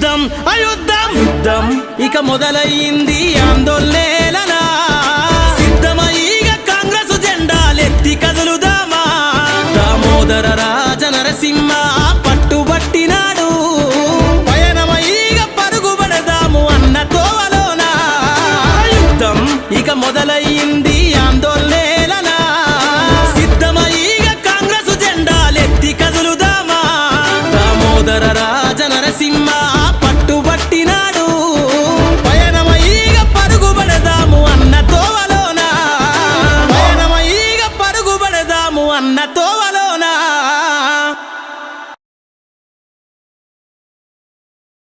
యుద్ధం అయుద్ధం యుద్ధం ఇక మొదలయ్యింది ఆందోళన సిద్ధమయ్యిగ కాంగ్రెస్ జెండాలెత్తి కదులుదామా దామోదర రాజ నరసింహ పట్టుబట్టినాడు పయనమయ్యిగ పరుగుబడదాము అన్న తోవలోన యుద్ధం ఇక మొదలయ్యింది